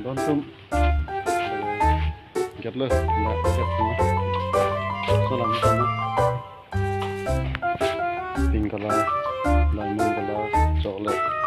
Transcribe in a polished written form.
Dontum get le nggak get semua salam sama pink color diamond color chocolate